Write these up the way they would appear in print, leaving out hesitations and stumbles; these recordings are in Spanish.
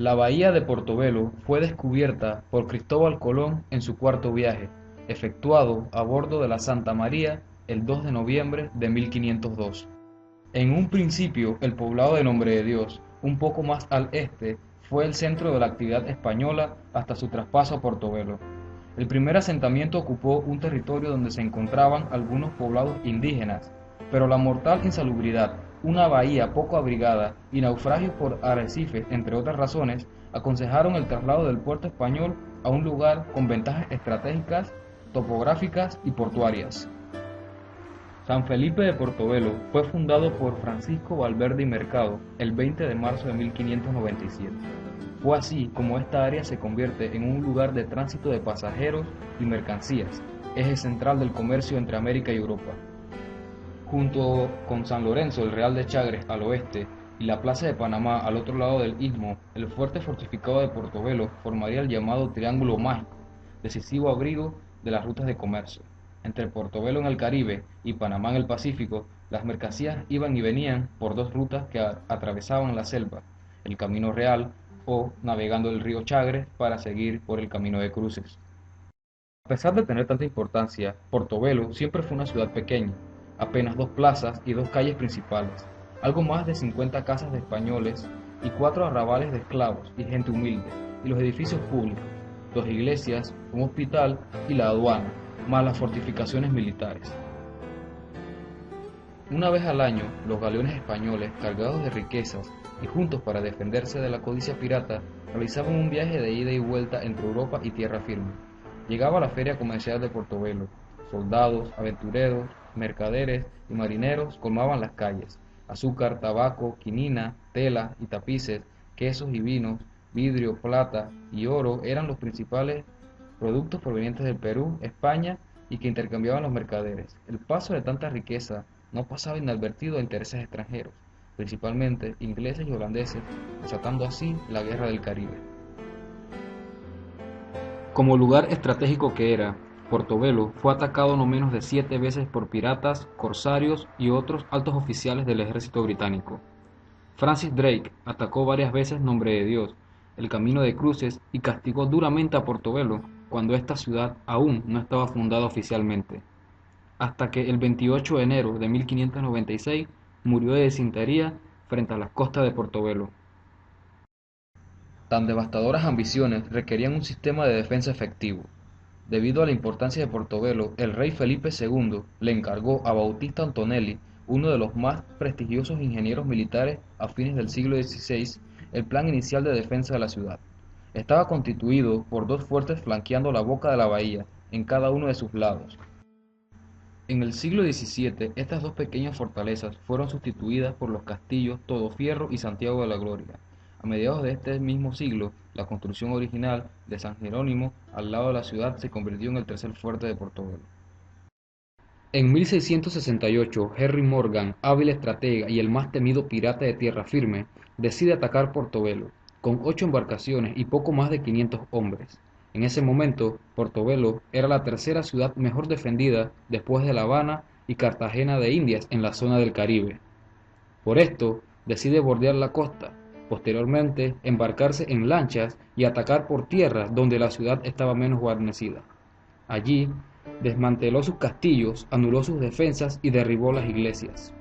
La bahía de Portobelo fue descubierta por Cristóbal Colón en su cuarto viaje, efectuado a bordo de la Santa María el 2 de noviembre de 1502. En un principio, el poblado de Nombre de Dios, un poco más al este, fue el centro de la actividad española hasta su traspaso a Portobelo. El primer asentamiento ocupó un territorio donde se encontraban algunos poblados indígenas, pero la mortal insalubridad, una bahía poco abrigada y naufragios por arrecifes, entre otras razones, aconsejaron el traslado del puerto español a un lugar con ventajas estratégicas, topográficas y portuarias. San Felipe de Portobelo fue fundado por Francisco Valverde y Mercado el 20 de marzo de 1597. Fue así como esta área se convierte en un lugar de tránsito de pasajeros y mercancías, eje central del comercio entre América y Europa. Junto con San Lorenzo, el Real de Chagres al oeste, y la Plaza de Panamá al otro lado del istmo, el fuerte fortificado de Portobelo formaría el llamado Triángulo Mágico, decisivo abrigo de las rutas de comercio. Entre Portobelo en el Caribe y Panamá en el Pacífico, las mercancías iban y venían por dos rutas que atravesaban la selva, el Camino Real o navegando el río Chagres para seguir por el Camino de Cruces. A pesar de tener tanta importancia, Portobelo siempre fue una ciudad pequeña, apenas dos plazas y dos calles principales, algo más de 50 casas de españoles y cuatro arrabales de esclavos y gente humilde, y los edificios públicos, dos iglesias, un hospital y la aduana, más las fortificaciones militares. Una vez al año, los galeones españoles, cargados de riquezas y juntos para defenderse de la codicia pirata, realizaban un viaje de ida y vuelta entre Europa y tierra firme. Llegaba a la feria comercial de Portobelo. Soldados, aventureros, mercaderes y marineros colmaban las calles. Azúcar, tabaco, quinina, tela y tapices, quesos y vinos, vidrio, plata y oro eran los principales productos provenientes del Perú, España y que intercambiaban los mercaderes. El paso de tanta riqueza no pasaba inadvertido a intereses extranjeros, principalmente ingleses y holandeses, desatando así la Guerra del Caribe. Como lugar estratégico que era, Portobelo fue atacado no menos de 7 veces por piratas, corsarios y otros altos oficiales del ejército británico. Francis Drake atacó varias veces Nombre de Dios, el Camino de Cruces y castigó duramente a Portobelo cuando esta ciudad aún no estaba fundada oficialmente, hasta que el 28 de enero de 1596 murió de desintería frente a las costas de Portobelo. Tan devastadoras ambiciones requerían un sistema de defensa efectivo. Debido a la importancia de Portobelo, el rey Felipe II le encargó a Bautista Antonelli, uno de los más prestigiosos ingenieros militares a fines del siglo XVI, el plan inicial de defensa de la ciudad. Estaba constituido por dos fuertes flanqueando la boca de la bahía, en cada uno de sus lados. En el siglo XVII, estas dos pequeñas fortalezas fueron sustituidas por los castillos Todofierro y Santiago de la Gloria. A mediados de este mismo siglo, la construcción original de San Jerónimo al lado de la ciudad se convirtió en el tercer fuerte de Portobelo. En 1668, Henry Morgan, hábil estratega y el más temido pirata de tierra firme, decide atacar Portobelo, con 8 embarcaciones y poco más de 500 hombres. En ese momento, Portobelo era la tercera ciudad mejor defendida después de La Habana y Cartagena de Indias en la zona del Caribe. Por esto, decide bordear la costa, posteriormente embarcarse en lanchas y atacar por tierra donde la ciudad estaba menos guarnecida. Allí, desmanteló sus castillos, anuló sus defensas y derribó las iglesias.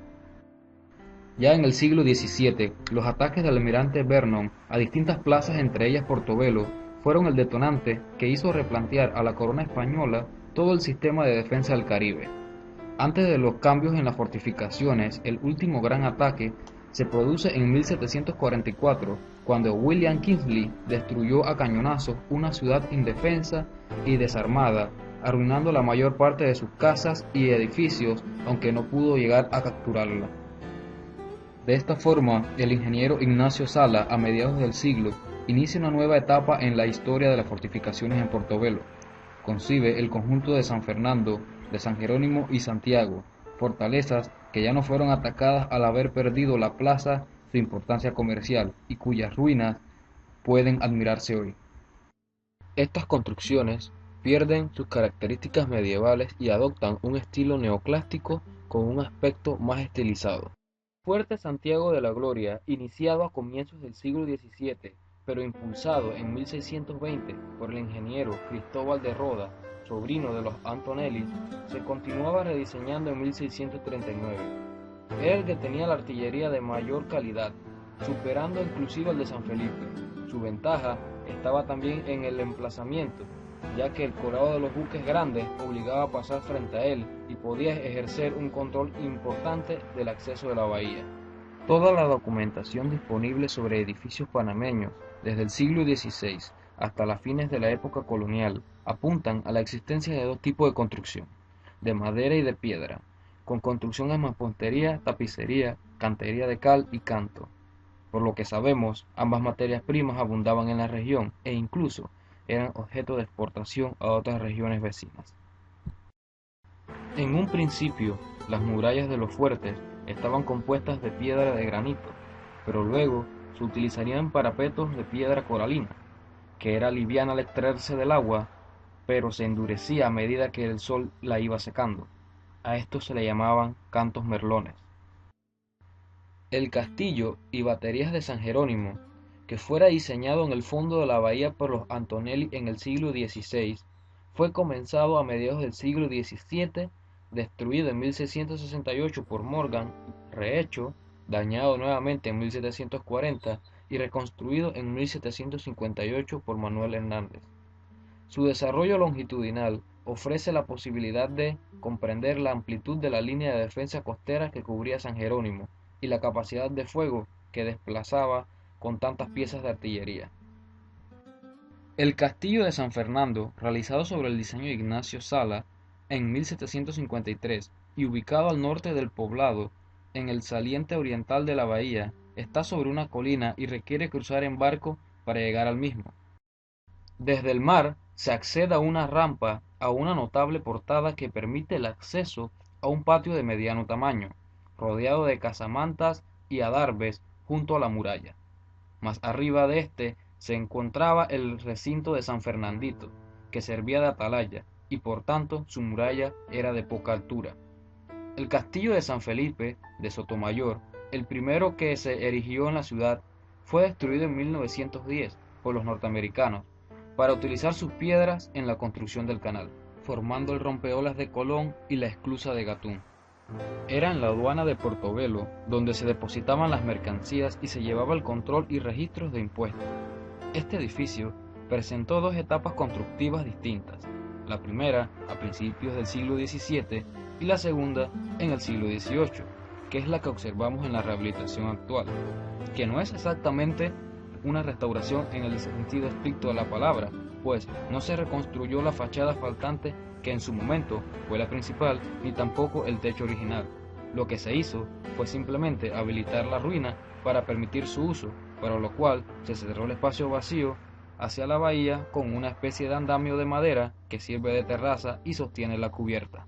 Ya en el siglo XVII, los ataques del almirante Vernon a distintas plazas, entre ellas Portobelo, fueron el detonante que hizo replantear a la corona española todo el sistema de defensa del Caribe. Antes de los cambios en las fortificaciones, el último gran ataque se produce en 1744, cuando William Kingsley destruyó a cañonazos una ciudad indefensa y desarmada, arruinando la mayor parte de sus casas y edificios, aunque no pudo llegar a capturarla. De esta forma, el ingeniero Ignacio Sala, a mediados del siglo, inicia una nueva etapa en la historia de las fortificaciones en Portobelo. Concibe el conjunto de San Fernando, de San Jerónimo y Santiago, fortalezas que ya no fueron atacadas al haber perdido la plaza su importancia comercial y cuyas ruinas pueden admirarse hoy. Estas construcciones pierden sus características medievales y adoptan un estilo neoclásico con un aspecto más estilizado. Fuerte Santiago de la Gloria, iniciado a comienzos del siglo XVII, pero impulsado en 1620 por el ingeniero Cristóbal de Roda, sobrino de los Antonelli, se continuaba rediseñando en 1639. Era el que tenía la artillería de mayor calidad, superando inclusive al de San Felipe. Su ventaja estaba también en el emplazamiento, ya que el corado de los buques grandes obligaba a pasar frente a él y podía ejercer un control importante del acceso de la bahía. Toda la documentación disponible sobre edificios panameños desde el siglo XVI hasta las fines de la época colonial apuntan a la existencia de dos tipos de construcción, de madera y de piedra, con construcción en mampostería, tapicería, cantería de cal y canto. Por lo que sabemos, ambas materias primas abundaban en la región e incluso eran objeto de exportación a otras regiones vecinas. En un principio, las murallas de los fuertes estaban compuestas de piedra de granito, pero luego se utilizarían parapetos de piedra coralina, que era liviana al extraerse del agua, pero se endurecía a medida que el sol la iba secando. A esto se le llamaban cantos merlones. El castillo y baterías de San Jerónimo, que fuera diseñado en el fondo de la bahía por los Antonelli en el siglo XVI, fue comenzado a mediados del siglo XVII, destruido en 1668 por Morgan, rehecho, dañado nuevamente en 1740 y reconstruido en 1758 por Manuel Hernández. Su desarrollo longitudinal ofrece la posibilidad de comprender la amplitud de la línea de defensa costera que cubría San Jerónimo y la capacidad de fuego que desplazaba con tantas piezas de artillería. El castillo de San Fernando, realizado sobre el diseño de Ignacio Sala en 1753 y ubicado al norte del poblado, en el saliente oriental de la bahía, está sobre una colina y requiere cruzar en barco para llegar al mismo. Desde el mar se accede a una rampa a una notable portada que permite el acceso a un patio de mediano tamaño, rodeado de casamantas y adarves junto a la muralla. Más arriba de este se encontraba el recinto de San Fernandito, que servía de atalaya, y por tanto su muralla era de poca altura. El castillo de San Felipe de Sotomayor, el primero que se erigió en la ciudad, fue destruido en 1910 por los norteamericanos para utilizar sus piedras en la construcción del canal, formando el rompeolas de Colón y la esclusa de Gatún. Era en la aduana de Portobelo donde se depositaban las mercancías y se llevaba el control y registros de impuestos. Este edificio presentó dos etapas constructivas distintas, la primera a principios del siglo XVII y la segunda en el siglo XVIII, que es la que observamos en la rehabilitación actual, que no es exactamente una restauración en el sentido estricto de la palabra, pues no se reconstruyó la fachada faltante que en su momento fue la principal, ni tampoco el techo original. Lo que se hizo fue simplemente habilitar la ruina para permitir su uso, para lo cual se cerró el espacio vacío hacia la bahía con una especie de andamio de madera que sirve de terraza y sostiene la cubierta.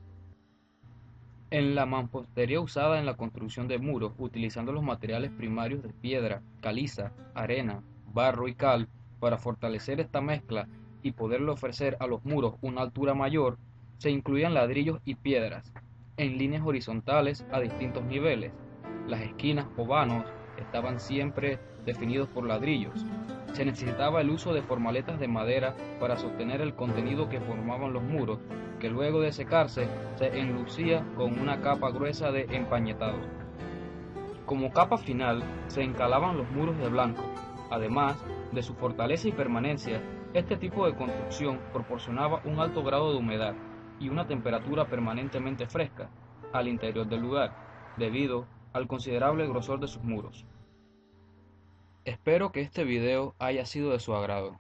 En la mampostería usada en la construcción de muros, utilizando los materiales primarios de piedra, caliza, arena, barro y cal, para fortalecer esta mezcla y poderle ofrecer a los muros una altura mayor, se incluían ladrillos y piedras, en líneas horizontales a distintos niveles. Las esquinas o vanos estaban siempre definidos por ladrillos. Se necesitaba el uso de formaletas de madera para sostener el contenido que formaban los muros, que luego de secarse se enlucía con una capa gruesa de empañetado. Como capa final se encalaban los muros de blanco. Además de su fortaleza y permanencia, este tipo de construcción proporcionaba un alto grado de humedad y una temperatura permanentemente fresca al interior del lugar, debido al considerable grosor de sus muros. Espero que este video haya sido de su agrado.